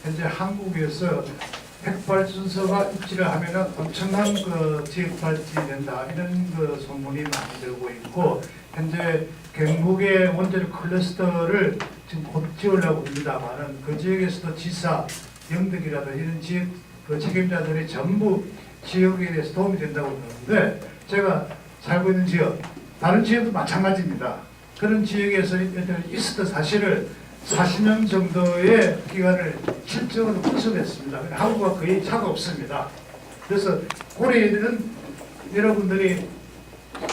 현재 한국에서 핵발전소가 입지를 하면은 엄청난 그 지역 발전이 된다 이런 그 소문이 많이 들고 있고 현재 경북의 원자력 클러스터를 지금 곧 지으려고 합니다만은 그 지역에서도 지사, 영덕이라든지 이런 지역 그 책임자들이 전부 지역에 대해서 도움이 된다고 그러는데 제가 살고 있는 지역, 다른 지역도 마찬가지입니다. 그런 지역에서 있었던 사실을 40년 정도의 기간을 실적으로 분석했습니다. 한국과 거의 차가 없습니다. 그래서 고려는 여러분들이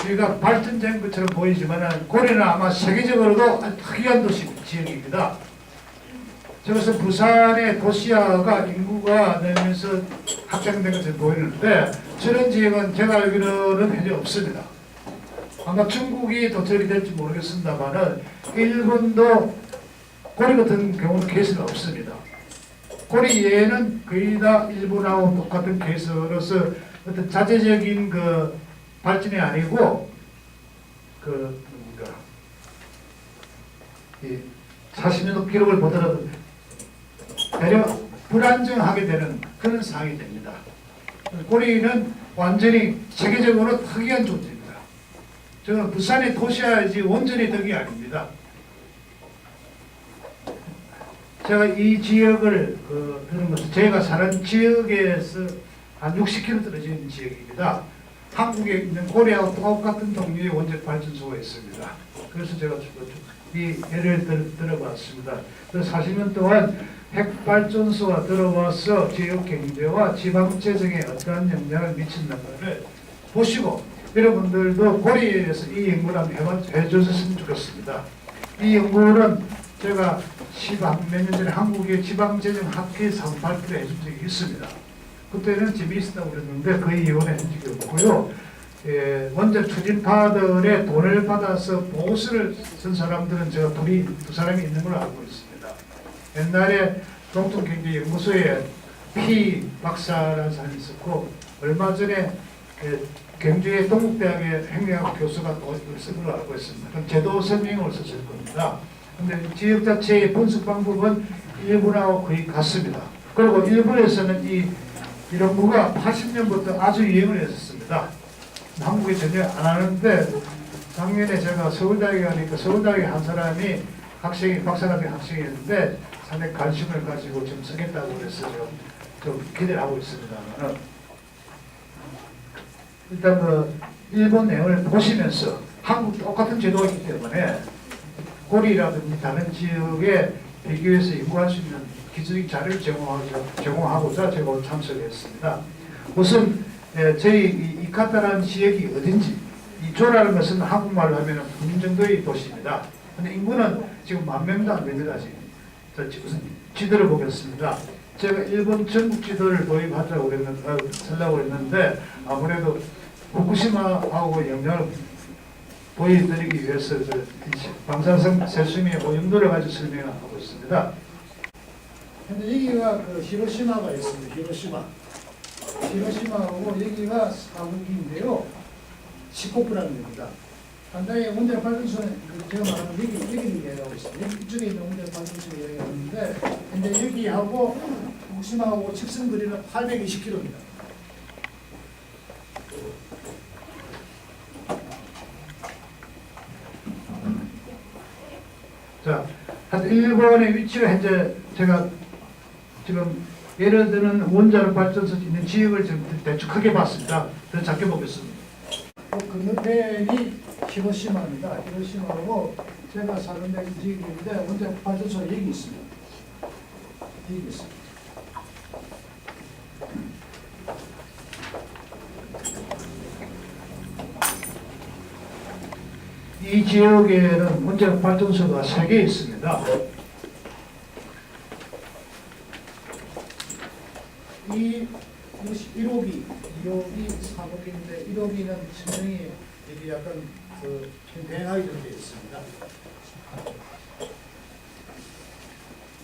우리가 발전된 것처럼 보이지만 고려는 아마 세계적으로도 특이한 도시 지역입니다. 저것은 부산의 도시화가 인구가 늘면서 확장된 것처럼 보이는데 저런 지역은 제가 알기로는 현재 없습니다. 아마 중국이 도착이 될지 모르겠습니다만은 일본도 고리 같은 경우는 케이스가 없습니다. 고리 외에는 거의 다 일본하고 똑같은 케이스로서 어떤 자체적인 그 발전이 아니고 그 뭔가 이 40년 기록을 보더라도 대략 불안정하게 되는 그런 상황이 됩니다. 고리는 완전히 세계적으로 특이한 존재입니다. 저는 부산의 도시화이지 원전의 덕이 아닙니다. 제가 이 지역을 들은 것은 제가 사는 지역에서 한 60km 떨어진 지역입니다. 한국에 있는 고려하고 똑같은 종류의 원자력 발전소가 있습니다. 그래서 제가 이 예를 들어봤습니다. 40년 동안 핵발전소가 들어와서 지역 경제와 지방 재정에 어떠한 영향을 미친다는 보시고 여러분들도 고려에 대해서 이 연구를 한번 해주셨으면 좋겠습니다. 이 연구는 제가 몇 년 전에 한국의 지방재정학회에서 발표를 해준 적이 있습니다. 그때는 재미있었다고 그랬는데 거의 이번에 한 적이 없고요. 원자 추진파들의 돈을 받아서 보고서를 쓴 사람들은 제가 두 사람이 있는 걸로 알고 있습니다. 옛날에 동통경제연구소에 피 박사라는 사람이 있었고 얼마 전에 경주의 동국대학의 행정학 교수가 쓴 걸로 알고 있습니다. 그럼 제도 설명을 썼을 겁니다. 근데 지역 자체의 분석 방법은 일본하고 거의 같습니다. 그리고 일본에서는 이 연구가 80년부터 아주 유행을 했었습니다. 한국에 전혀 안 하는데 작년에 제가 서울대학에 가니까 서울대학에 한 사람이 박사학위 학생이었는데 상당히 관심을 가지고 좀 쓰겠다고 그래서 좀 기대를 하고 있습니다. 일단 일본 내용을 보시면서 한국 똑같은 제도가 있기 때문에 고리라든지 다른 지역에 비교해서 연구할 수 있는 기술적 자료를 제공하고자 제가 참석했습니다. 우선 저희 이카타라는 지역이 어딘지 이 조라는 것은 한국말로 하면 국민 정도의 도시입니다. 근데 인구는 지금 10,000명도 안 됩니다. 우선 지도를 보겠습니다. 제가 일본 전국 지도를 도입하자고 쓰려고 했는데 아무래도 후쿠시마하고 영향을 보여드리기 위해서 방사성 세수미의 오염도를 가지고 설명을 하고 있습니다. 근데 여기가 히로시마가 있습니다. 히로시마하고 여기가 사국인데요. 시코프라는 데입니다. 간단히 원자력 발전소는 제가 말하는 여기를 얘기하고 있습니다. 이쪽에 있는 원자력 발전소를 얘기하는데 근데 여기하고 후쿠시마하고 직선 거리는 820km입니다. 자, 일본의 위치가 현재 제가 지금 예를 들면 원자력 발전소 있는 지역을 좀 대충 크게 봤습니다. 더 작게 보겠습니다. 건너편이 히로시마입니다. 히로시마하고 제가 사는 데 지역인데 원자력 발전소가 여기 있습니다. 여기 있습니다. 이 지역에는 원자력 발전소가 3개 있습니다. 이 1호기, 2호기, 3호기인데 1호기는 천정이 이게 약간 대하이 정도 있습니다.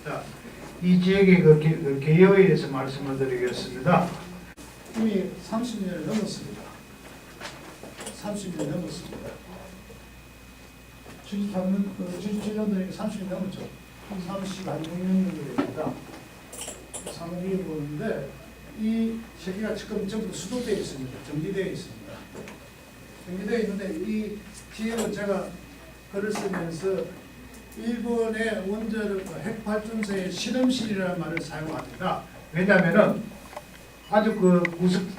자, 이 지역의 개요에 대해서 말씀을 드리겠습니다. 이미 30년을 넘었습니다. 30년 넘었습니다. 77년도에 30년 넘었죠. 36년 정도 됩니다. 상공이 보는데 이 세 개가 지금 전부 수도되어 있습니다. 정비되어 있습니다. 정비되어 있는데 이 지역은 제가 글을 쓰면서 일본의 원자력 핵발전소의 실험실이라는 말을 사용합니다. 왜냐하면은 아주 그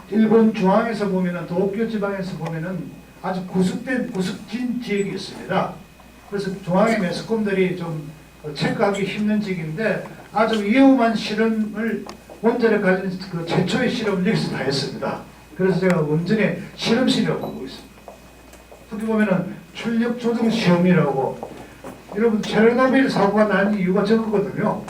일본 중앙에서 보면은 도쿄 지방에서 보면은 아주 구석진 지역이 있습니다. 그래서 중앙의 매스컴들이 좀 체크하기 힘든 지역인데 아주 위험한 실험을 원자력 가진 그 최초의 실험을 여기서 다 했습니다. 그래서 제가 원전의 실험실이라고 보고 있습니다. 어떻게 보면은 출력 조정 시험이라고. 여러분 체르노빌 사고가 난 이유가 저거거든요.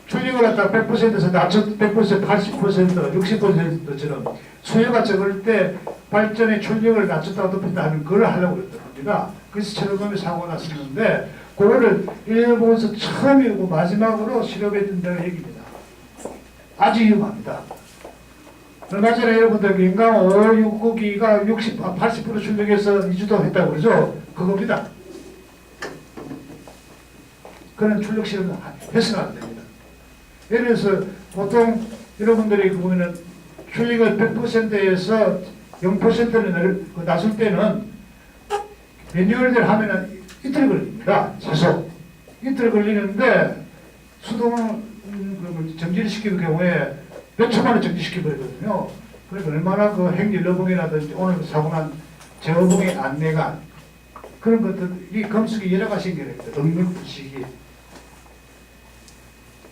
출력을 갖다 100%에서 낮춰 100%, 80%, 60%처럼 수요가 적을 때 발전의 출력을 낮췄다 높였다 하는 걸 하려고 했던 겁니다. 그래서 체르노빌 사고가 났었는데 그거를 일본에서 처음이고 마지막으로 실험했던 데가 여기입니다. 아주 위험합니다. 얼마 전에 여러분들 인강 5, 6호기가 80% 출력해서 이주도 했다고 그러죠? 그겁니다. 그런 출력 실험은 해서는 안 됩니다. 예를 들어서 보통 여러분들이 보면은 출력을 100%에서 0%를 낮출 때는 매뉴얼대로 하면은 이틀 걸립니다. 최소. 이틀 걸리는데 수동 정지를 시키는 경우에 몇 초만에 정지시켜버리거든요. 그러니까 얼마나 그 핵연료봉이라든지 오늘 사고난 제어봉의 안내가 그런 것들이 검수기 여러 가지 생겨납니다. 응급부식이.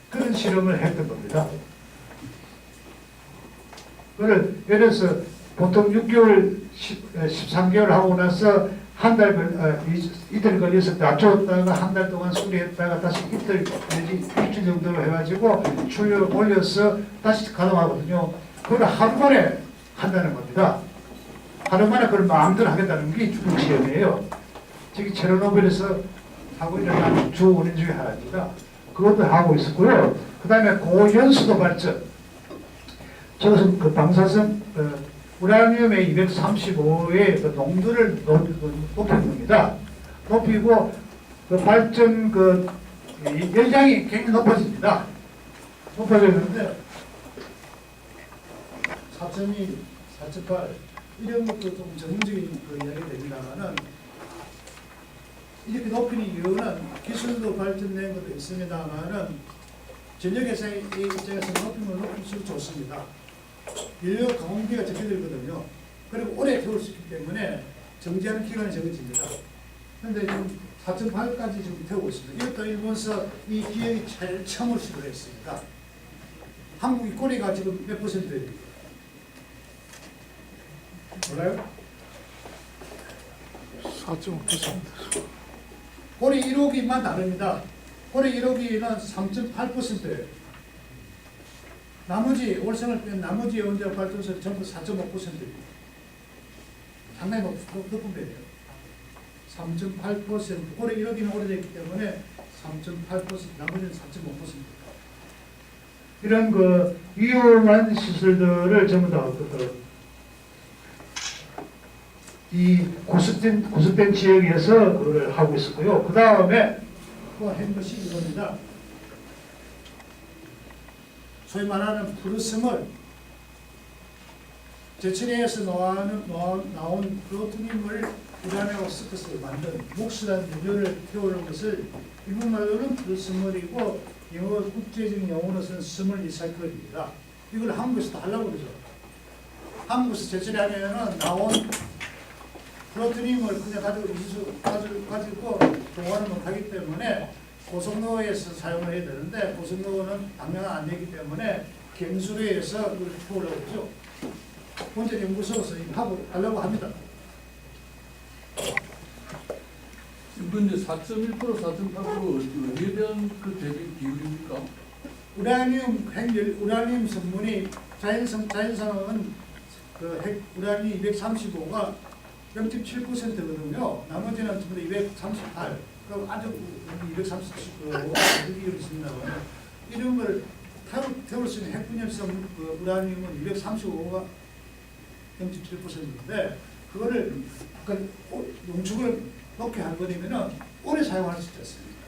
그런 실험을 했던 겁니다. 그걸 예를 들어서 보통 6개월, 13개월 하고 나서 이틀 걸려서 낮췄다가 한 달 동안 수리했다가 다시 이틀 내지 일주일 정도로 해가지고 출력을 올려서 다시 가동하거든요. 그걸 하루 만에 한다는 겁니다. 하루 만에 그걸 마음대로 하겠다는 게 주력 시험이에요. 저기 체르노빌에서 하고 있는 주 원인 중에 하나입니다. 그것도 하고 있었고요. 그 다음에 고연수도 발전. 저것은 그 방사성 우라늄의 235의 그 농도를 높이는 겁니다. 높이고 그 발전 그 열량이 굉장히 높아집니다. 높아지는데 4.2, 4.8 이런 것도 좀 전문적인 그 이야기가 됩니다만은 이렇게 높이는 이유는 기술도 발전된 것도 있습니다만은 전력회사의 입장에서 높이면 높일수록 좋습니다. 연료 가공비가 적게들거든요. 그리고 오래 태울 수 있기 때문에 정지하는 기간이 적어집니다. 그런데 지금 4.8까지 지금 태우고 있습니다. 이것도 일본에서 이 기획이 제일 처음으로 시도를 했습니다. 한국이 꼬리가 지금 몇 %예요? 몰라요? 4.5%. 꼬리 1호기만 다릅니다. 꼬리 1호기는 3.8%예요. 나머지 월성을 뺀 나머지 원자력 발전소 전부 4.5%입니다. 상당히 높은 편이에요. 3.8% 올해 1억이면 오래됐기 때문에 3.8% 나머지는 4.5%입니다. 이런 그 위험한 시설들을 전부 다 이 구석된 지역에서 그걸 하고 있었고요. 그 다음에 또 한 것이 이겁니다. 소위 말하는 프루스물, 제철에서 나온 플루토늄을 우라늄하고 섞어서 만든 묵스라는 물질을 태우는 것을 일본말로는 프루스물이고 영어 국제적인 용어로서는 스몰 리사이클입니다. 이걸 한국에서도 하려고 그러죠. 한국에서 제철에 하면은 나온 플루토늄을 그냥 가지고 동원을 못하기 때문에 고속로에서 사용을 해야 되는데 고속로는 당연히 안 되기 때문에 gem수로에서 그걸 태우려고 그러죠. 본전 연구소에서 하려고 합니다. 근데 4.1%, 4.8% 어디에 대한 그 대비 비율입니까? 우라늄 성분이 자연성은 그 핵 우라늄 235가 0.7%거든요. 나머지는 전부 238. 그럼 아주 239 비율이 있습니다. 이런 걸 태울 수 있는 핵분열성 그 우라늄은 235가 0.7%인데 그거를 용축을 높게 할 거냐면은 오래 사용할 수 있지 않습니까?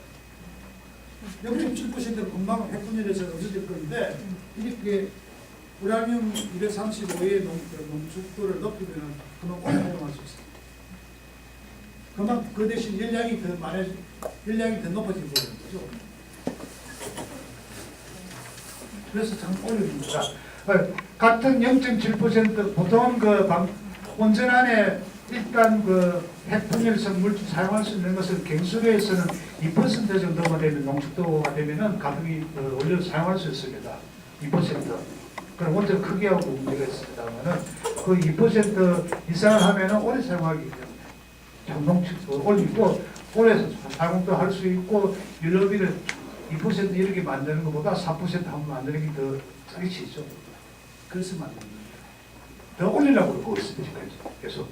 0.7%는 금방 핵분열에서 없어질 건데 이렇게 우라늄 235의 농축도를 높이면 그만 오래 사용할 수 있어요. 그만 그 대신 열량이 더 높아지는 거죠. 그래서 참 어려웁니다. 같은 0.7% 보통 온전 안에 일단 핵분열성 물질 사용할 수 있는 것은 갱수로에서는 2% 정도가 되면 농축도가 되면은 가동이 올려서 사용할 수 있습니다. 2%. 그럼 원전 크기하고 문제가 있습니다만은 그 2% 이상을 하면은 오래 사용하기 때문에 농축도 올리고 오래 사용도 할 수 있고 연료비를 2% 이렇게 만드는 것보다 4% 한번 만드는 게 더 싸게 치죠. 그래서 만드는 거예요. 더 올리려고 그러고 있습니다. 계속.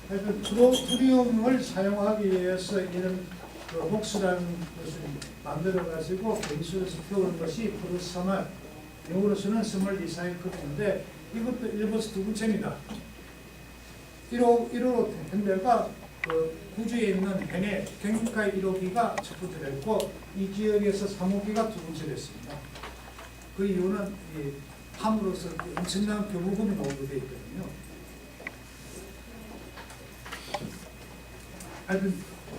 하여튼 트로리움을 사용하기 위해서 이런 목수라는 것을 만들어가지고 갱수에서 태우는 것이 프로스마일, 영어로서는 스몰 리사이클인데 이것도 1번에서 두 번째입니다. 1호 현대가 구주에 있는 hen의 경유가의 1호기가 첫 번째가 있고 이 지역에서 3호기가 두 번째가 있습니다. 그 이유는 함으로써 엄청난 교부금이 나오게 되어 있거든요. 하여튼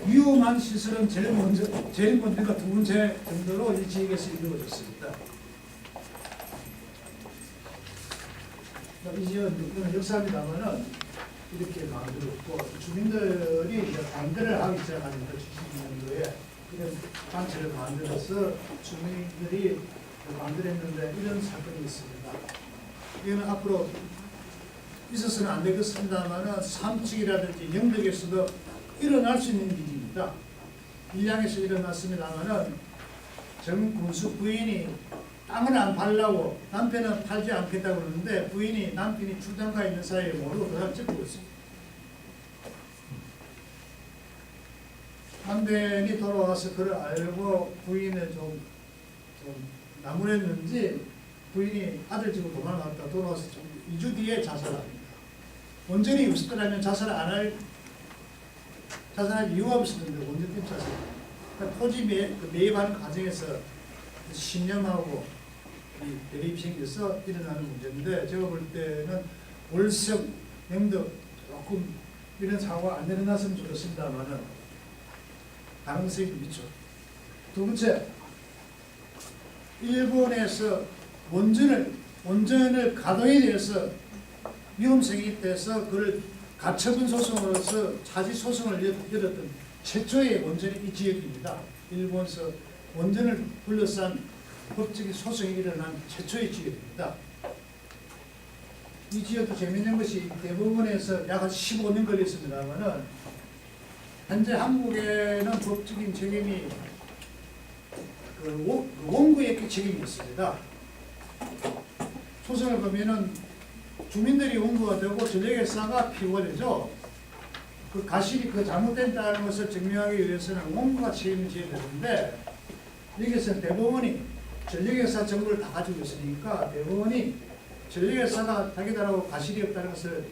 위험한 시설은 제일 먼저가 두 번째 정도로 이 지역에서 이루어졌습니다. 이 지역은 역사입니다만은 이렇게 만들었고 주민들이 이제 반대를 하기 시작합니다. 70년도에 이런 단체를 만들어서 주민들이 만들었는데 이런 사건이 있습니다. 이거는 앞으로 있어서는 안 되겠습니다만은 삼척이라든지 영덕에서도 일어날 수 있는 일입니다. 일량에서 일어났습니다만은 정군수 부인이 땅을 안 팔려고 남편은 팔지 않겠다고 그러는데 남편이 출장가 있는 사이에 모르고 그냥 찍고 있습니다. 남편이 돌아와서 그걸 알고 부인을 좀 나무랬는지 부인이 아들 집으로 도망갔다 돌아와서 2주 뒤에 자살합니다. 원전이 없었더라면 자살할 이유가 없었는데 원전 때문에 자살합니다. 그러니까 토지 매입하는 과정에서 신념하고 대립이 생겨서 일어나는 문제인데 제가 볼 때는 월성, 영덕 조금 이런 사고가 안 일어났으면 좋겠습니다만은 가능성이 있죠. 두 번째, 일본에서 원전을 가동에 대해서 위험성이 돼서 그걸 가처분 소송으로서 차지 소송을 열었던 최초의 원전이 이 지역입니다. 일본에서 원전을 둘러싼 법적인 소송이 일어난 최초의 지역입니다. 이 지역도 재미있는 것이 대법원에서 약 15년 걸렸습니다만은 현재 한국에는 법적인 책임이 원고의 책임이 있습니다. 소송을 보면은 주민들이 원고가 되고 전력회사가 피고가 되죠. 그 가실이 잘못된다는 것을 증명하기 위해서는 원고가 책임을 져야 되는데 여기서 대법원이 전력회사 정보를 다 가지고 있으니까 대법원이 전력회사가 자기들하고 가실이 없다는 것을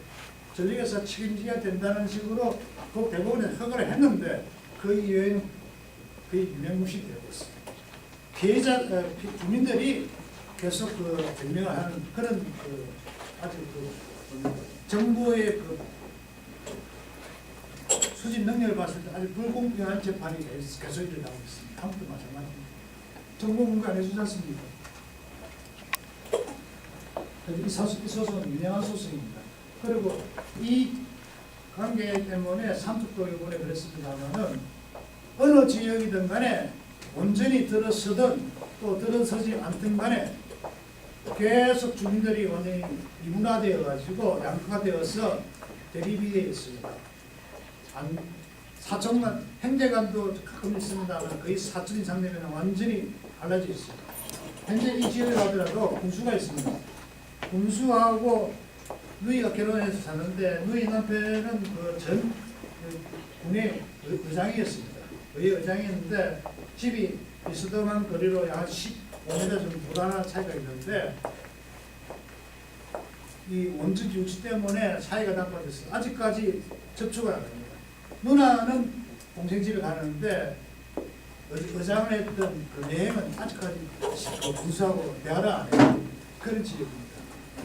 전력회사 책임져야 된다는 식으로 그 대법원에 허가를 했는데 그 이외에는 거의 유명무실되고 있습니다. 피해자 주민들이 계속 증명을 하는 그런 아주 정부의 수집 능력을 봤을 때 아주 불공평한 재판이 계속 일어나고 있습니다. 한국도 마찬가지입니다. 정부 공개 안 해주지 않습니까? 이 소송은 유명한 소송입니다. 그리고 이 관계 때문에 삼척도 이번에 그랬습니다만은 어느 지역이든 간에 원전이 들어서든 또 들어서지 않든 간에 계속 주민들이 완전히 이문화되어 가지고 양극화되어서 대립이 되어 있습니다. 사천만 행제간도 가끔 있습니다만 거의 사천 이상 되면 완전히 갈라져 있습니다. 현재 이 지역에 가더라도 군수가 있습니다. 군수하고 누이가 결혼해서 사는데 누이 남편은 전 군의 의장이었습니다. 의장이었는데 집이 비스듬한 거리로 약 15m 정도 불안한 차이가 있는데 이 원전 유치 때문에 사이가 나빠졌어요. 아직까지 접촉을 안 합니다. 누나는 공생집에 가는데 의장을 했던 그 여행은 아직까지 구수하고 대화를 안 해요. 그런 지역입니다.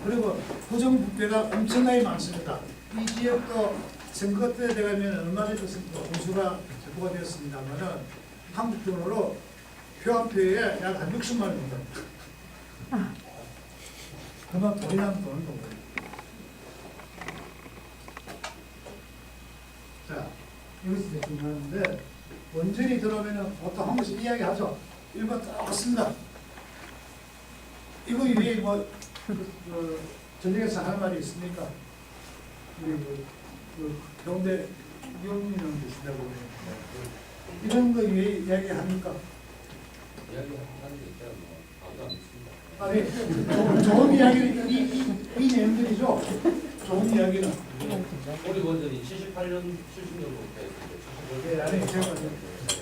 그리고 부정부패가 엄청나게 많습니다. 이 지역도 선거 때 되면 얼마 전에 공수가 제보가 되었습니다만은 한국 돈으로 표 한 표에 약 한 60만 원입니다. 그만 돈이 나면 돈을 돈 거예요. 자, 여기서 중요한데 원전이 들어오면은 보통 한 번씩 이야기하죠. 1번 똑같습니다. 이거 위에 뭐 전역에서 하는 말이 있습니까? 우리 경대 이용민은 계신다고 그래요. 이런 거 위에 이야기합니까? 아니, 좋은 이야기는 이 내용들이죠. 좋은 이야기는. 우리 원전이 78년, 70년부터 했는데, 네, 아니 제가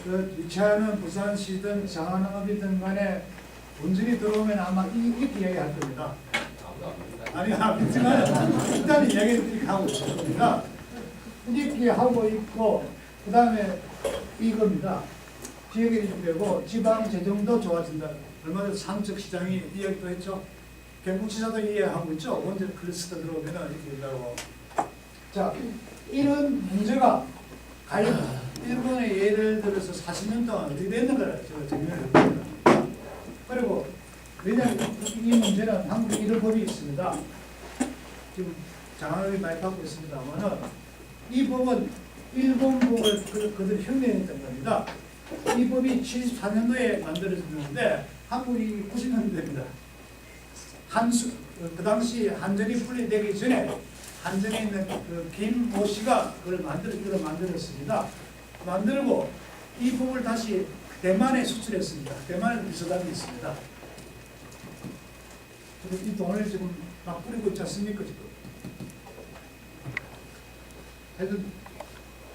그 유치하는 부산시든 장안읍이든 간에 원전이 들어오면 아마 이렇게 이야기할 겁니다. 아무도 안 합니다. 아니 아니지만 일단 이야기를 이렇게 하고 있습니다. 이렇게 하고 있고 그 다음에 이겁니다. 지역이 되고 지방 재정도 좋아진다. 얼마 전에 상적 시장이 이야기도 했죠. 경북지사도 이해하고 있죠. 원전 클러스터 들어오면 이렇게 된다고. 자, 이런 문제가 과연 일본의 예를 들어서 40년 동안 어떻게 됐는가를 제가 정리를 해봅니다. 그리고 왜냐하면 이 문제는 한국에 이런 법이 있습니다. 지금 장안을 많이 갖고 있습니다만은 이 법은 일본 법을 그대로 흉내냈던 겁니다. 이 법이 74년도에 만들어졌는데 한국이 90년대입니다. 그 당시 한전이 분리되기 전에 한전에 있는 그 김모 씨가 그걸 만들었습니다. 만들고 이 법을 다시 대만에 수출했습니다. 대만에 비서관이 있습니다. 이 돈을 지금 막 뿌리고 있지 않습니까, 지금? 하여튼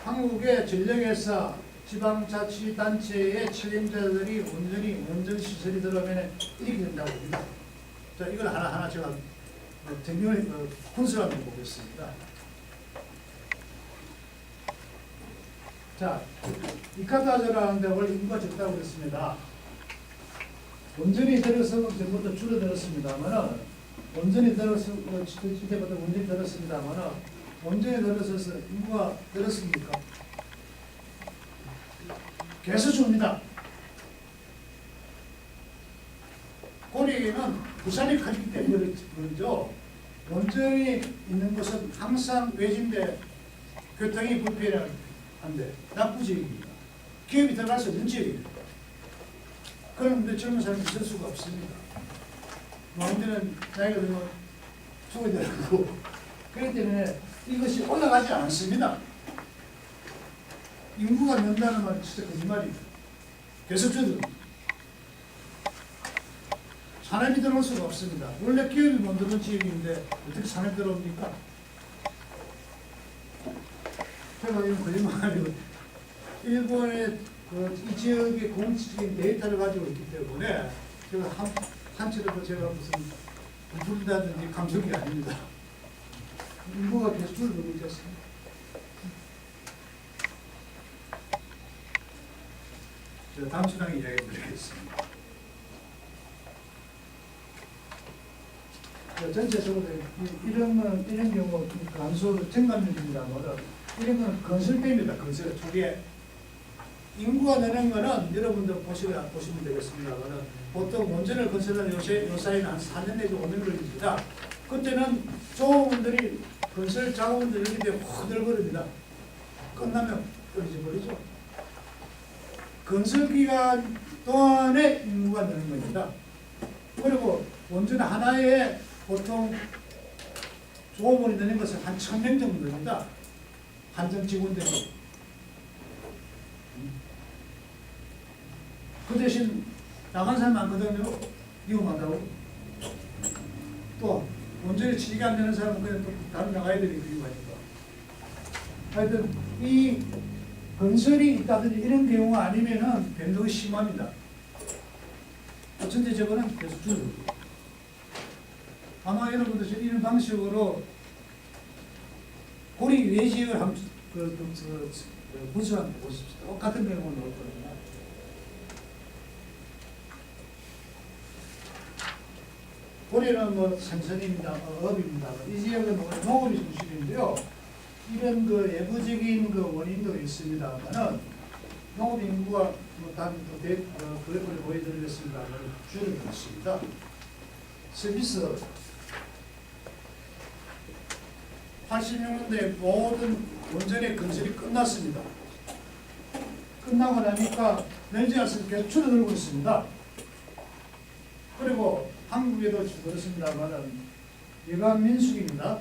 한국의 전력회사 지방자치단체의 책임자들이 원전시설이 들어오면 이렇게 된다고 합니다. 자, 이걸 하나하나 제가 정리를 분석을 한번 보겠습니다. 자, 이카타저라는데 원래 인구가 적다고 그랬습니다. 원전이 들어서 전부터 줄어들었습니다만은 원전이 들어서 이때부터 원전이 들었습니다만은 원전이 들어서서 인구가 늘었습니까? 계속 줍니다. 고리는 부산이 가기 때문에 그러죠. 원전이 있는 곳은 항상 외진데 교통이 불편한데 나쁜 지역입니다. 기업이 들어갈 수 없는 지역입니다. 그런데 젊은 사람이 있을 수가 없습니다. 원전은 나이가 들면 죽어야 되고 그렇기 때문에 이것이 올라가지 않습니다. 인구가 는다는 말은 진짜 거짓말입니다. 계속 줄어듭니다. 산업이 들어올 수가 없습니다. 원래 기업이 만드는 지역인데 어떻게 산업이 들어옵니까? 제가 이건 거짓말이고 일본의 이 지역의 공식적인 데이터를 가지고 있기 때문에 제가 한치라도 제가 무슨 부풀다든지 감정이 아닙니다. 인구가 계속 줄어들고 있지 않습니까? 제가 다음 시간에 이야기 드리겠습니다. 전체적으로 이런 경우 간수 정감률입니다만 이런 건 건설비입니다. 건설 초기에 인구가 느는 거는 여러분들 보시면 되겠습니다만 보통 원전을 건설하는 요 사이는 한 4년 내지 5년 걸립니다. 그때는 조원들이 건설 자원들이 이렇게 확 늘어버립니다. 끝나면 떨어져 버리죠. 건설 기간 동안에 인구가 느는 겁니다. 그리고 원전 하나에 보통 조업원이 되는 것은 한 1000명 정도 됩니다. 한전 직원들이. 그 대신 나간 사람 많거든요. 이용한다고. 또 원전에 취직이 안 되는 사람은 그냥 또 다른 나가야 되는 이유가 있다. 하여튼 이 건설이 있다든지 이런 경우가 아니면은 변동이 심합니다. 전체적으로는 계속 줄어들고. 아마 여러분들 이런 방식으로 고리 외지역을 문서한테 보십시오. 똑같은 내용을 넣었거든요. 고려는 뭐 생선입니다, 어업입니다. 이 지역은 농업이 중심인데요. 이런 그 외부적인 그 원인도 있습니다만은 농업 인구가 그래프를 보여드리겠습니다만 줄어들고 있습니다. 서비스 86년도에 모든 원전의 건설이 끝났습니다. 끝나고 나니까 내지 않습니까? 계속 줄어들고 있습니다. 그리고 한국에도 그렇습니다만은 예방 민숙입니다.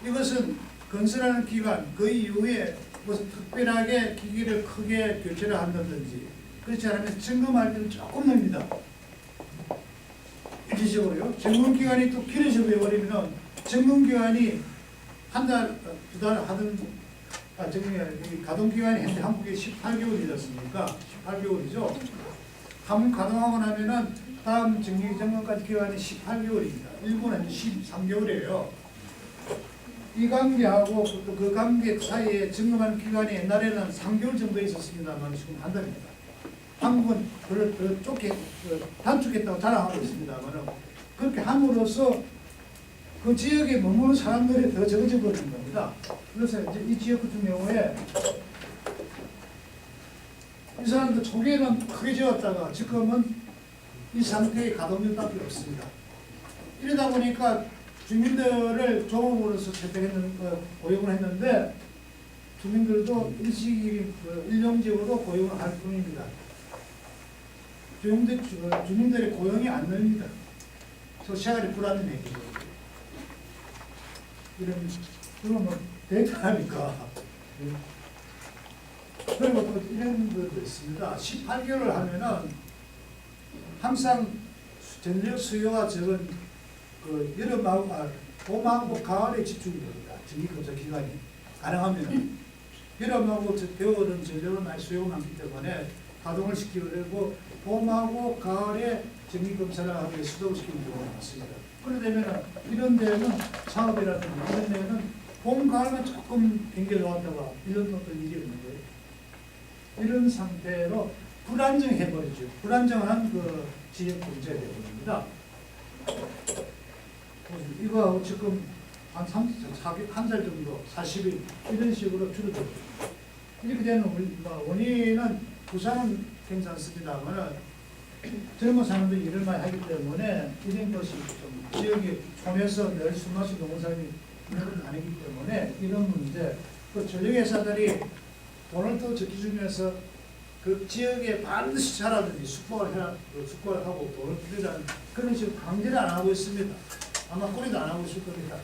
이것은 건설하는 기간 그 이후에 무슨 특별하게 기기를 크게 교체를 한다든지 그렇지 않으면 점검할 때는 조금 납니다. 일시적으로요. 점검 기간이 또 길어져 버리면 점검 기간이 한 달, 두 달 하던 가동 기간이 현재 한국에 18개월이지 않습니까? 18개월이죠. 한번 가동하고 나면은 다음 정기 점검까지 기간이 18개월입니다. 일본은 13개월이에요. 이 관계하고 그 관계 사이에 점검하는 기간이 옛날에는 3개월 정도 있었습니다만 지금 한 달입니다. 한국은 그걸 단축했다고 자랑하고 있습니다만 그렇게 함으로써 그 지역에 머무는 사람들이 더 적어져 버리는 겁니다. 그래서 이제 이 지역 같은 경우에 이 사람들 초기에는 크게 지었다가 지금은 이 상태의 가동률밖에 없습니다. 이러다 보니까 주민들을 종업으로서 고용을 했는데 주민들도 일용직으로 고용을 할 뿐입니다. 주민들의 고용이 안 늘립니다. 생활이 불안해지고 그러면 대단하니까. 그리고 또 이런 것도 있습니다. 18개월을 하면은 항상 전력 수요가 적은 그 여름하고 봄하고 가을에 집중이 됩니다. 전기검사 기간이 가능하면 여름하고 겨울은 전력을 많이 수요가 많기 때문에 가동을 시키고 되고 봄하고 가을에 전기검사를 하기 위해 수동을 시키는 경우가 많습니다. 그러려면 이런 데는 사업이라든지 이런 데는 봄, 가을만 조금 변경해왔다가 1년 동안 일이 없는 거예요. 이런 상태로 불안정해버리죠. 불안정한 그 지역 경제가 되어버립니다. 이거 지금 한 달 정도, 40일 이런 식으로 줄어들고 이렇게 되는 원인은 부산은 괜찮습니다만 젊은 사람들이 일을 많이 하기 때문에 이런 것이 좀 지역이 촌에서 늘 술 마시는 농사람이 그런 건 아니기 때문에 이런 문제 또 전력회사들이 돈을 더 적기 중에서 그 지역에 반드시 자라든지 숙박을 하고 돈을 들이라는 그런 식으로 강제를 안 하고 있습니다. 아마 꼬리도 안 하고 있을 겁니다.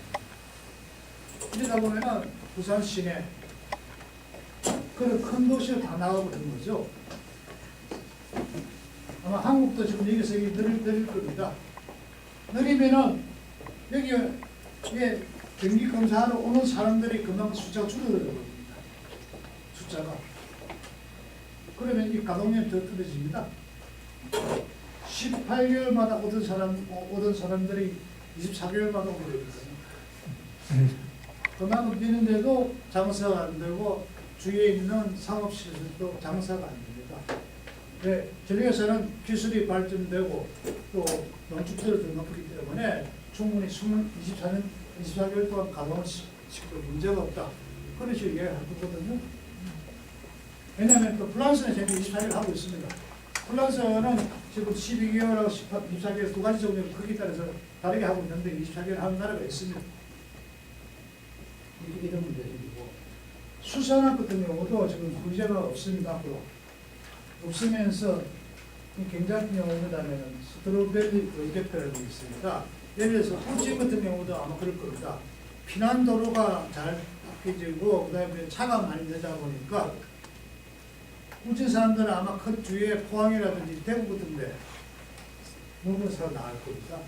이러다 보면은 부산 시내 그런 큰 도시로 다 나가버리는 거죠. 아마 한국도 지금 여기서 느릴 겁니다. 느리면은 여기에 경기 검사하러 오는 사람들이 그만큼 숫자가 줄어들어 버립니다. 숫자가. 그러면 이 가동률이 더 떨어집니다. 18개월마다 오던 사람들이 24개월마다 오게 되거든요. 그만큼 뛰는데도 장사가 안 되고 주위에 있는 상업시설도 장사가 안 됩니다. 네, 전력에서는 기술이 발전되고 또 농축도도 더 높기 때문에 충분히 24개월 동안 가동을 시켜도 문제가 없다. 그런 식으로 이야기할 거거든요. 왜냐하면 또 프랑스는 지금 24개월 하고 있습니다. 프랑스는 지금 12개월하고 24개월 두 가지 정도 크기 따라서 다르게 하고 있는데 24개월 하는 나라가 있습니다. 이런 문제 생기고 수산업 같은 경우도 지금 문제가 없습니다. 앞으로 없으면서 굉장히 경우라면 스트로베리 프로젝트라고 있습니다. 예를 들어서 울진 같은 경우도 아마 그럴 겁니다. 피난도로가 잘 바뀌고 그다음에 차가 많이 되다 보니까 울진 사람들은 아마 큰 주위에 포항이라든지 대구 같은데 물건사가 나을 겁니다.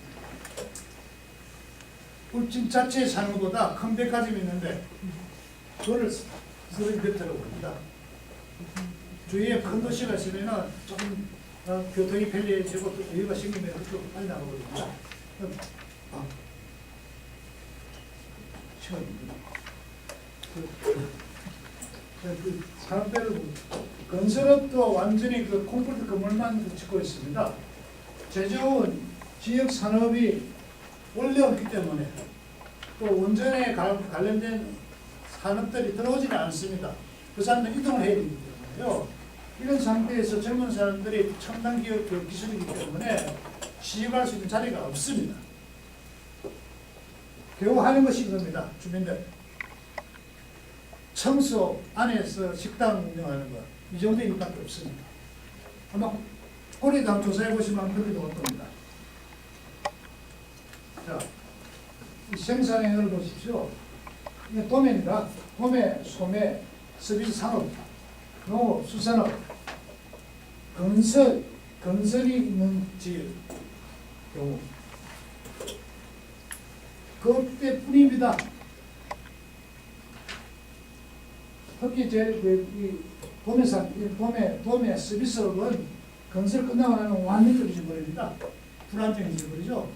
울진 자체에 사는 것보다 큰 백화점이 있는데 그거를 서울 뱉으라고 합니다. 주위에 큰 도시가 있으면 조금 교통이 편리해지고 또 여유가 생기면 그쪽으로 빨리 나가거든요. 시간입니다. 그 산업별로 건설업도 완전히 그 콘크리트 건물만 짓고 있습니다. 제주은 지역 산업이 원래 없기 때문에 또 원전에 관련된 산업들이 들어오지는 않습니다. 그 사람들 이동을 해야 되기 때문에요. 이런 상태에서 젊은 사람들이 첨단 기업 기술이기 때문에 시집갈 수 있는 자리가 없습니다. 겨우 하는 것이 이겁니다. 주민들. 청소 안에서 식당 운영하는 것. 이 정도 일밖에 없습니다. 아마 고려도 한번 조사해 보시면 그렇게도 어떻습니다. 자, 이 생산량을 보십시오. 이게 도매입니다. 도매, 소매, 서비스 산업, 농업, 수산업, 건설이 있는 지역 경우 그때뿐입니다. 특히 이 도매 서비스업은 건설 끝나고 나면 완전히 떨어져 버립니다. 불안정해져 버리죠.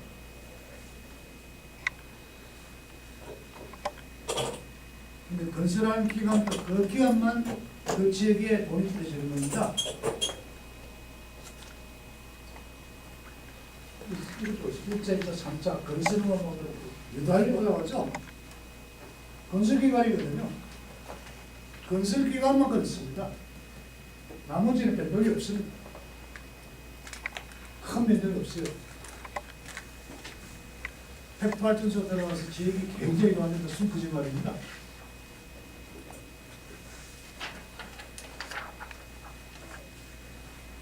근데 건설하는 기간도 그 기간만 그 지역에 돈이 떨어지는 겁니다. 이것도 1차, 2차, 3차 건설만 유달리 올라가죠. 건설기간이거든요. 건설기간만 그렇습니다. 나머지는 변동이 없습니다. 큰 변동이 없어요. 핵발전소 들어가서 지역이 굉장히 완전 숨프지 말입니다.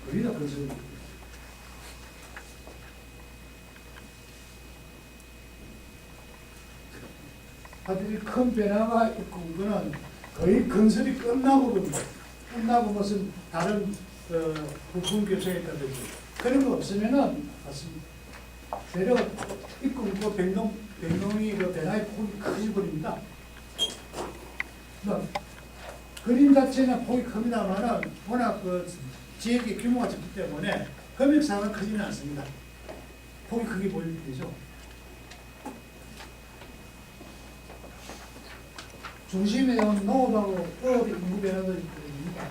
거기다 건설. 하여튼 큰 변화가 있고 그거는 거의 건설이 끝나고 무슨 다른 부품 교체가 있다든지 그런 거 없으면은 대려 입구 그 변동이 그 변화의 폭이 커져버립니다. 그림 자체는 폭이 큽니다만은 워낙 그 지역의 규모가 적기 때문에 금액상은 크지는 않습니다. 폭이 크게 보일 때죠. 중심에 농업하고 어업의 인구 변화도 있습니다.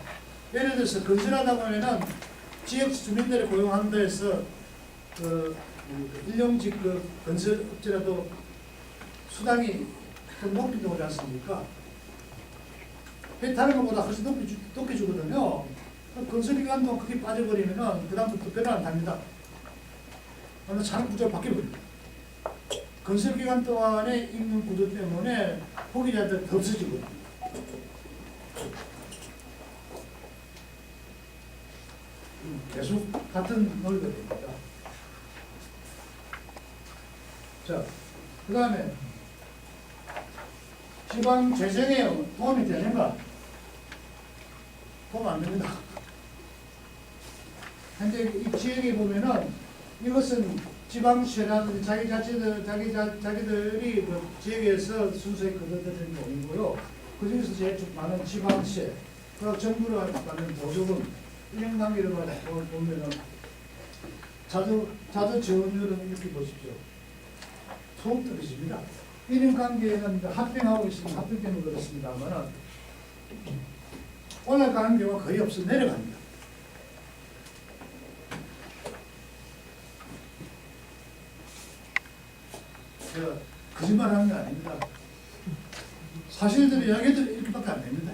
예를 들어서 건설하다 보면은 지역 주민들을 고용하는 데에서 일용직 건설업체라도 수당이 좀 높이 들어오지 않습니까? 배 타는 것보다 훨씬 높게 주거든요. 건설기간도 크게 빠져버리면은 그다음부터 배를 안 탑니다. 그래서 차는 구조가 바뀌어버립니다. 건설기간 동안에 있는 구조 때문에 포기자들 더 없어지거든요. 계속 같은 논리가 됩니다. 자, 그 다음에 지방 재정에 도움이 되는가? 도움 안 됩니다. 현재 이 지역에 보면은 이것은 지방시라든지 자기들이 그 지역에서 순수히 거둬들이는 돈이고요. 그 중에서 제일 많은 지방시, 그 정부로 받는 보조금, 이런 관계를 보면은 자주 지원율은 이렇게 보십시오. 소음 떨어집니다. 이런 관계는 합병하고 있으면 합병 때문에 그렇습니다만은 올라가는 경우가 거의 없어 내려갑니다. 제가 거짓말하는 게 아닙니다. 사실대로 이야기해도 이렇게밖에 안 됩니다.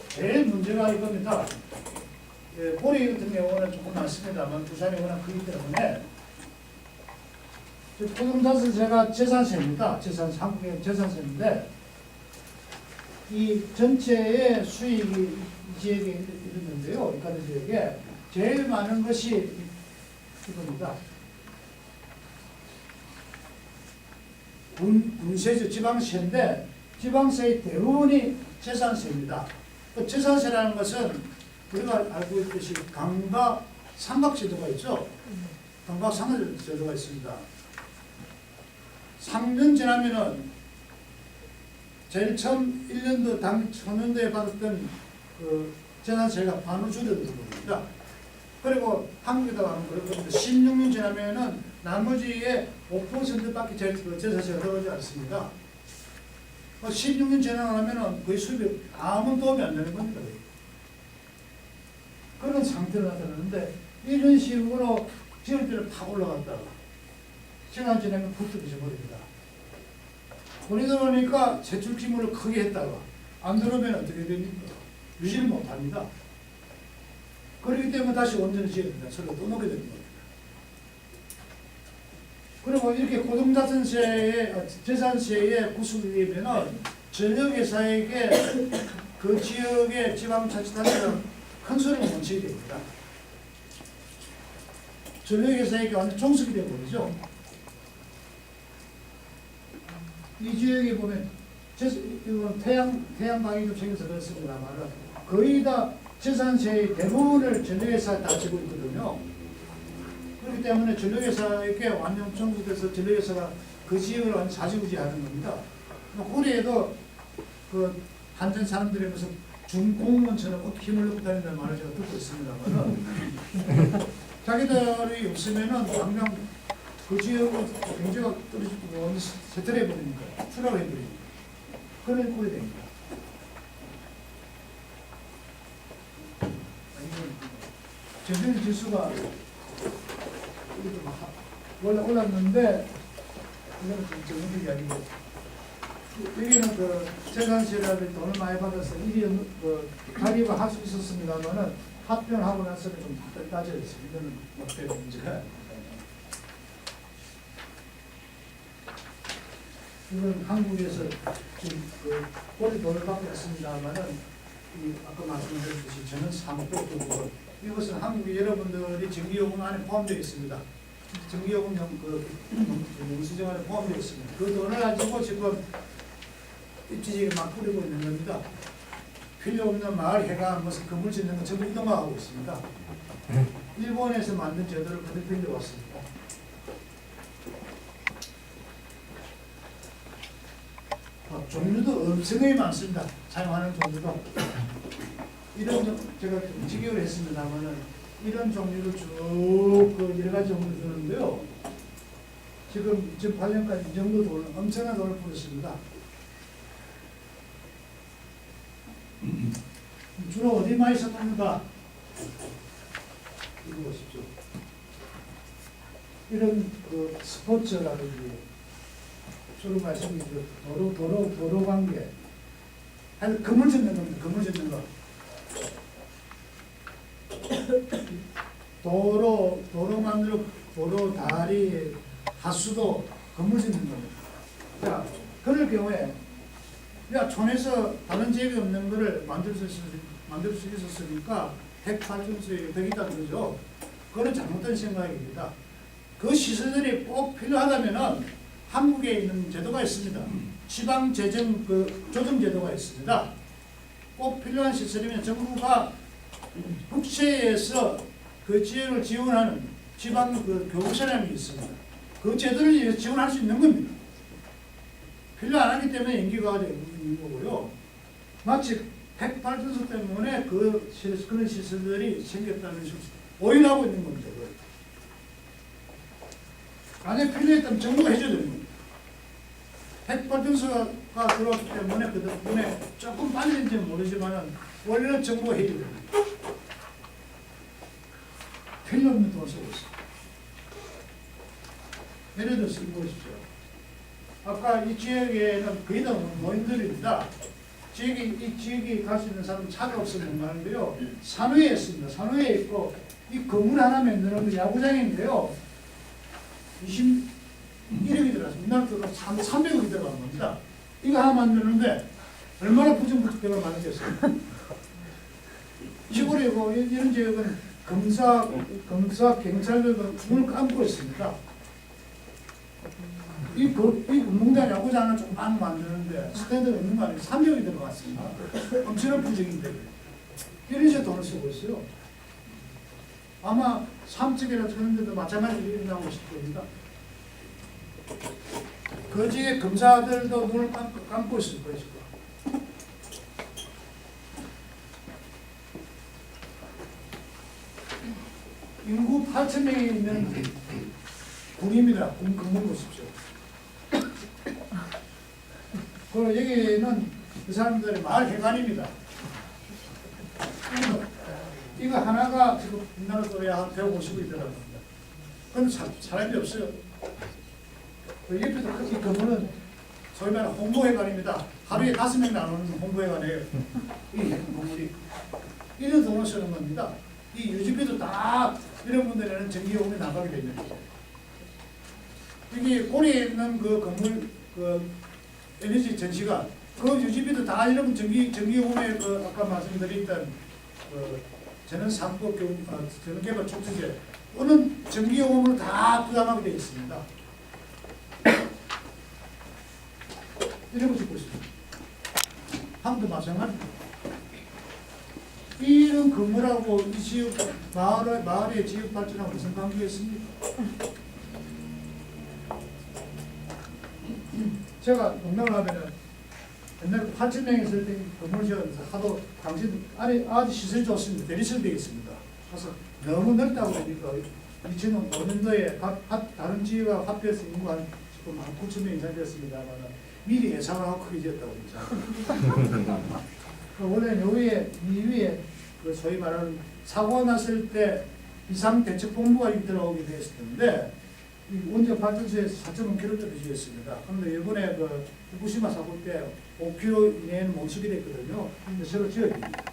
제일 문제가 이겁니다. 보리 같은 경우는 조금 많습니다만 부산이 워낙 크기 때문에 토종자산세가 재산세입니다. 한국의 재산세인데 이 전체의 수익이 이 지역에 있는데요. 이 가든 지역에 제일 많은 것이 이겁니다. 군세죠. 지방세인데 지방세의 대부분이 재산세입니다. 그 재산세라는 것은 우리가 알고 있듯이 강과 삼각제도가 있죠. 강과 삼각제도가 있습니다. 3년 지나면은 제일 처음 1년도 초년도에 받았던 그 재산세가 반으로 줄어드는 겁니다. 그리고 한국에다가 하면 그렇거든요. 16년 지나면은 나머지의 5%밖에 제사세가 들어오지 않습니다. 16년 지나가면은 거의 수입이 아무 도움이 안 되는 겁니다. 그런 상태로 나타나는데 이런 식으로 지역들을 다 올라갔다가 시간 지나면 부탁해져 버립니다. 돈이 들어오니까 세출 기물을 크게 했다가 안 들어오면 어떻게 됩니까? 유지를 못합니다. 그렇기 때문에 다시 원전을 지어야 된다. 서로 떠놓게 되는 겁니다. 그리고 이렇게 고정자산세의 재산세의 구속이 되면은 전역회사에게 그 지역의 지방자치단체가 큰 소리가 못 치게 됩니다. 전역회사에게 완전 종속이 되어버리죠. 이 지역에 보면 태양광이 좀 생겨서 그렇습니다만 거의 다 재산세의 대부분을 전력회사에 다 지고 있거든요. 그렇기 때문에 전력회사에게 완전 종속돼서 전력회사가 그 지역을 완전 좌지우지하는 겁니다. 고려에도 그 한전 사람들이 무슨 중공무원처럼 꼭 힘을 넣고 다닌다는 말을 제가 듣고 있습니다만 자기들이 없으면은 당장 그 지역은 경제가 떨어지고 세틀해버리니까 추락해버리니까 그런 꼴이 됩니다. 재정 지수가 올랐는데 이거는 좀 정확한 이야기고 여기는 그 재산세라든지 돈을 많이 받아서 일이 가입을 할 수 있었습니다만은 합병하고 나서는 좀 따져야 있어요. 이거는 어때요 문제가? 이건 한국에서 지금 꼬리 돈을 받고 있습니다만은 아까 말씀드렸듯이 저는 사무법도 이것은 한국의 여러분들이 정기요금 안에 포함되어 있습니다. 정기요금 영수증 안에 포함되어 있습니다. 그 돈을 가지고 지금 입지지에 막 뿌리고 있는 겁니다. 필요 없는 마을 해가 무슨 건물 짓는 거 전부 이동하고 있습니다. 일본에서 만든 제도를 그대로 빌려왔습니다. 종류도 엄청나게 많습니다. 사용하는 종류도. 이런 제가 좀 직역을 했습니다만은 이런 종류를 쭉그 여러 가지 종류를 주는데요. 지금 2008년까지 이 정도 돈을 엄청난 돈을 풀었습니다. 주로 어디 많이 썼는가? 이거 보십시오. 이런 그 스포츠라든지 주로 말씀드린 도로 관계. 아니 건물 짓는 겁니다. 건물 짓는 거. 도로 만들고 도로 다리 하수도 건물 짓는 겁니다. 자, 그럴 경우에 야 촌에서 다른 지역이 없는 거를 만들 수 있었으니까 핵발전소에 되겠다 그러죠. 그건 잘못된 생각입니다. 그 시설들이 꼭 필요하다면은 한국에 있는 제도가 있습니다. 지방 재정 조정 제도가 있습니다. 꼭 필요한 시설이면 정부가 국세에서 그 지역을 지원하는 지방 교부세라는 게 있습니다. 그 제도를 지원할 수 있는 겁니다. 필요 안 하기 때문에 연기가 되는 거고요. 마치 핵발전소 때문에 그런 시설들이 생겼다는 식으로 오인하고 있는 겁니다. 만약에 필요했다면 정부가 해줘야 되는 겁니다. 핵발전소가 들어왔기 때문에 그 덕분에 조금 빨리인지는 모르지만 원래는 정부가 해줘야 됩니다. 필요 없는 돈을 쓰고 있습니다. 예를 들어서 이거 보십시오. 아까 이 지역에는 거의 다 노인들입니다. 이 지역에 갈 수 있는 사람은 차가 없으면 가는데요. 산후에 있습니다. 산후에 있고 이 건물 하나 만드는 야구장인데요. 21억이 들어갔습니다. 우리나라도 300억이 들어간 겁니다. 이거 하나 만드는데 얼마나 부정부패가 많았겠어요. 시골이고 이런 지역은 검사, 경찰들도 눈을 감고 있습니다. 이 운동장 야구장을 좀 많이 만드는데 스탠드가 있는 거 아니에요? 300억이 들어갔습니다. 엄청난 부정인데 이런 식으로 돈을 쓰고 있어요. 아마 삼척이나 저런 데도 마찬가지로 일어나고 있을 겁니다. 거기에 검사들도 눈을 감고 있을 것이고. 인구 8,000명이 있는 군입니다. 군 건물 보십시오. 그리고 여기는 그 사람들의 마을 회관입니다. 이거 하나가 지금 우리나라 돈에 한 150이 들어갑니다. 그건 사람이 없어요. 그 옆에도 이 건물은 소위 말하는 홍보회관입니다. 하루에 5명 나오는 홍보회관이에요. 이 건물이. 이런 돈을 쓰는 겁니다. 이 유지비도 다 이런 분들에는 전기요금이 나가게 되는 거죠. 여기 고리에 있는 그 건물 그 에너지 전시관 그 유지비도 다 이런 전기요금에 그 아까 말씀드렸던 그 저는 상법 저는 개발 촉진제 오는 전기요금으로 다 부담하게 되어 있습니다. 이런 거 짓고 있습니다. 한국도 마찬가지입니다. 이런 건물하고 이 지역 마을의 지역 발전하고 무슨 관계가 있습니까? 제가 농담을 하면은 옛날에 8,000명 있을 때 건물 지어서 하도 당신 아주 시설이 좋습니다. 대리석 되겠습니다. 그래서 너무 넓다고 그러니까 2005년도에 다른 지역과 합해서 인구 한 지금 한 9,000명 이상 됐습니다만 미리 예상을 하고 크게 지었다고 합니다. 원래 요 위에 이 위에 그 소위 말하는 사고가 났을 때 비상대책본부가 들어오게 되었었는데 이 원전 발전소에서 4.5km 주였습니다. 그런데 이번에 그 후쿠시마 사고 때 5km 이내에는 못 쓰게 됐거든요. 근데 새로 지어야 됩니다.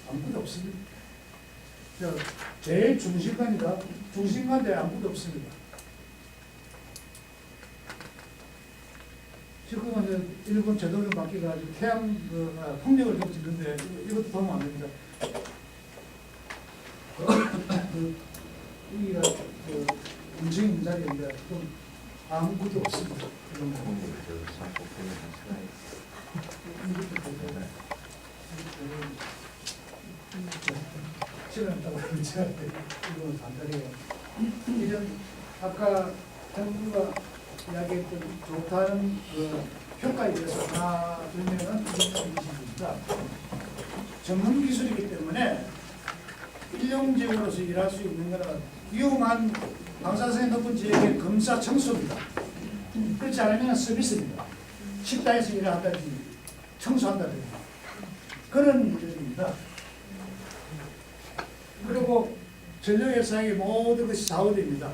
아무것도 없습니다. 제일 중심간이다. 중심간에 아무것도 없습니다. 지금은 일본 제도를 맡겨가지고 태양 풍력을 좀 짓는데 이것도 도움 안 됩니다. 여기가 운징 문자리인데 좀 아무것도 없습니다. 이런 거. 시간을 따고 제가 이거 간단해요. 이런 아까 정부가 이야기했던 좋다는 그 평가에 대해서 다 설명은 이런 것입니다. 전문 기술이기 때문에 일용직으로서 일할 수 있는 것은 위험한 방사선이 높은 지역의 검사 청소입니다. 그렇지 않으면 서비스입니다. 식당에서 일을 한다든지 청소한다든지 그런 일들입니다. 그리고 전력회사의 모든 것이 사업입니다.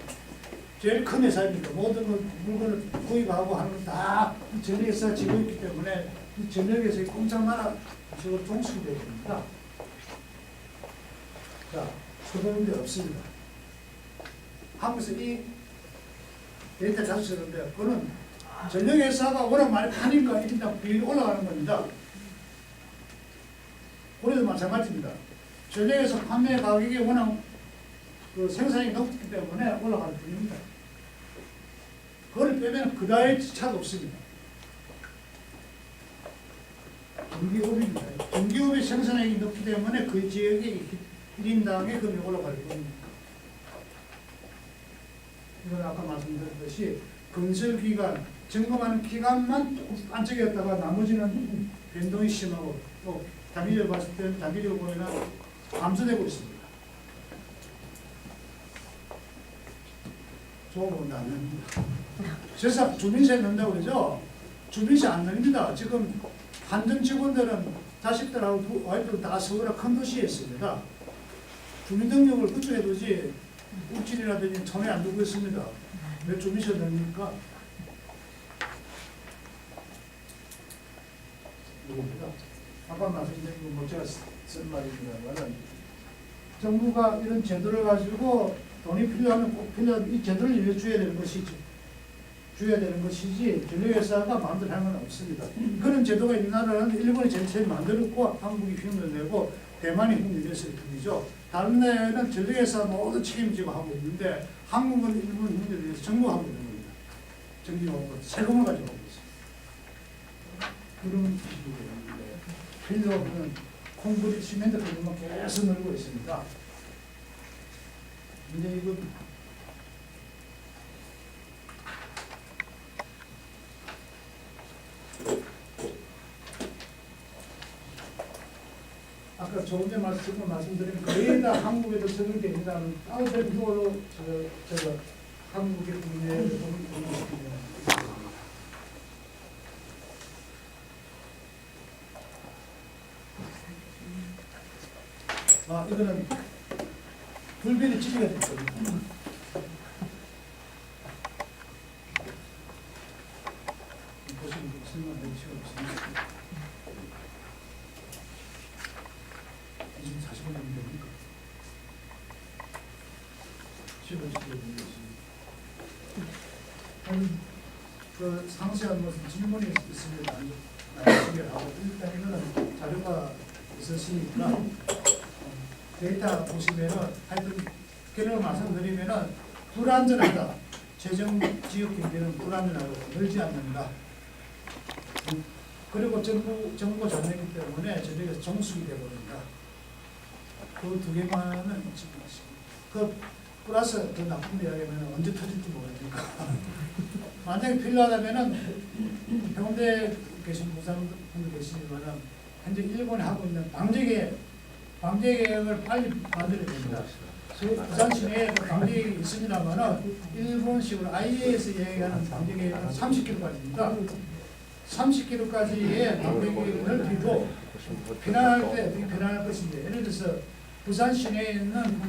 제일 큰 회사입니다. 모든 물건을 구입하고 하는 건 다 전력회사가 지고 있기 때문에 이 전력회사의 꼼짝마라 지금 종속이 되어 있습니다. 자, 소득인데 없습니다. 한국에서 이 데이터 자주 쓰는데 그거는 전력회사가 워낙 많이 파니까 일단 비율이 올라가는 겁니다. 고려도 마찬가지입니다. 전력에서 판매 가격이 워낙 그 생산이 높기 때문에 올라가는 뿐입니다. 그걸 빼면 그다의 차도 없습니다. 전기업입니다. 전기업의 생산량이 높기 때문에 그 지역의 1인당의 금액이 올라갈 뿐입니다. 이건 아까 말씀드렸듯이 건설기간, 점검하는 기간만 안쪽이었다가 나머지는 변동이 심하고 또 단기적으로 봤을 때는 단기적으로 보면 감소되고 있습니다. 조금은 안 됩니다. 세상 주민세 넣는다고 그러죠? 주민세 안 넣습니다. 지금 한전 직원들은 자식들하고 와이프들 다 서울의 큰 도시에 있습니다. 주민등록을 그쪽에 두지 울진이라든지 촌에 안 두고 있습니다. 왜 주민세 넣습니까? 이겁니다. 아까 말씀드린 거 제가 쓴 말입니다만 정부가 이런 제도를 가지고 돈이 필요하면 꼭 필요한 이 제도를 일러줘야 되는 것이지 줘야 되는 것이지 전력회사가 마음대로 하는 건 없습니다. 그런 제도가 있는 나라는 일본이 제일 처음 만들었고 한국이 흉을 내고 대만이 흉을 냈을 뿐이죠. 다른 나라는 전력회사 모두 책임지고 하고 있는데 한국은 일본 흉을 내서 정부가 하고 있는 겁니다. 정부하고 세금을 가지고 하고 있습니다. 그런 식으로 되는데 필요하면 콘크리트 시멘트 같은 거 계속 늘고 있습니다. 이제 이거 아까 조금 전에 말씀드린 거의 다 한국에도 적용되어 있다는 아웃된 후보로 제가 한국의 국내에 보내주시면 이거는 불비리 찌개가 됐거든요. 보시면 설명할 필요가 없습니다. 40분 정도 됩니까? 15분 정도 됩니다. 그 상세한 무슨 질문이 있습니다. 하고 일단 이거는 자료가 있으시니까 데이터 보시면은 하여튼 결론을 말씀드리면은 불안전하다. 재정 지역 경제는 불안전하고 늘지 않는다. 그리고 정부 자녀이기 때문에 저쪽에서 정수기 되어버린다. 그 두 개만은 잊지 마시고. 그 플러스 더 나쁜 이야기하면 언제 터질지 모르니까. 만약에 필요하다면은 해운대 계신 부산분들 계시지만은 현재 일본이 하고 있는 방제 계획을 빨리 만들어야 됩니다. 부산 시내에 그 방제 계획이 있습니다만은 일본식으로 IA에서 얘기하는 방제 계획은 30km까지입니다. 30km까지의 방제 계획을 넓히고 편안할 때 어떻게 편안할 것인지, 예를 들어서 부산 시내에 있는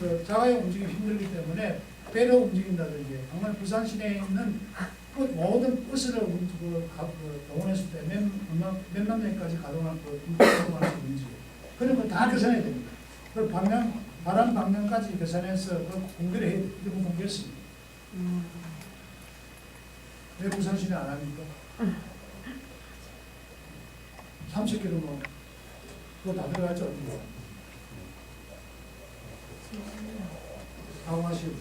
그 자가용 움직임이 힘들기 때문에 배로 움직인다든지, 정말 부산 시내에 있는 모든 버스를 동원했을 때 몇만 명까지 가동할 수 있는지 그런 거 다 계산해야 됩니다. 그 바람 방향까지 계산해서 공개를 해야 돼요. 일본 공개했습니다. 왜 부산 시내 안 합니까? 30km 뭐 그거 다 들어갔죠. 당황하시고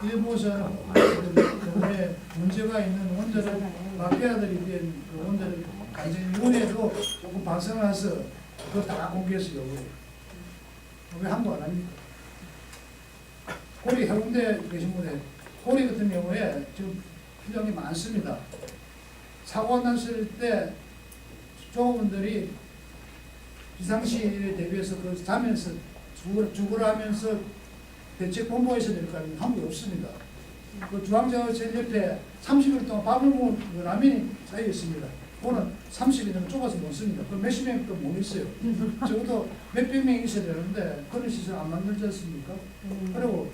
일본에서는 이번에 문제가 있는 원자를 마피아들이 된 그 원자를 간접위원회도 조금 반성해서 그거 다 공개했어요. 왜 한국 안 합니까? 고리 해운대 계신 분에 고리 같은 경우에 지금 필요한 게 많습니다. 사고가 났을 때 조업원들이 비상시에 대비해서 그 자면서 죽으라 하면서 대책본부가 있어야 될 거 아닙니까? 한국에 없습니다. 그 중앙자원실 옆에 30일 동안 밥을 먹은 그 라면이 쌓여 있습니다. 그거는 30일은 좁아서 못 씁니다. 그 몇십 명도 못 있어요. 적어도 몇백 명이 있어야 되는데 그런 시설 안 만들지 않습니까? 그리고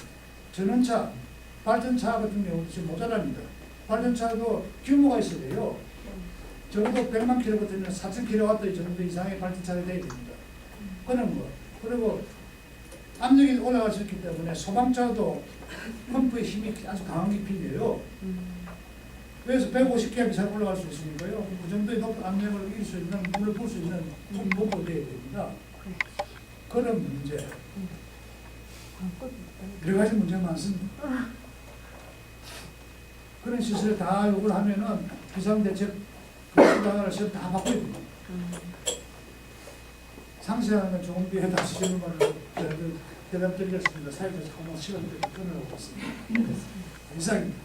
전원차, 발전차 같은 경우도 지금 모자랍니다. 발전차도 규모가 있어야 돼요. 적어도 100만 킬로와트는 4,000킬로와트 정도 이상의 발전차가 돼야 됩니다. 그런 거. 그리고 압력이 올라갈 수 있기 때문에 소방차도 펌프의 힘이 아주 강한 게 필요해요. 그래서 150km 이상 올라갈 수 있으니까요. 그 정도의 높은 압력을 이길 수 있는, 물을 풀 수 있는 펌프가 돼야 됩니다. 그런 문제. 여러 가지 문제가 많습니다. 그런 시설을 다 요구를 하면은 비상대책 수당을 시험 다 바꿔야 됩니다. 상세한 건 조금 뒤에 다시 질문을 대답드리겠습니다. 사회자에서 한번 시간을 끊어놓고 있습니다. 이상입니다.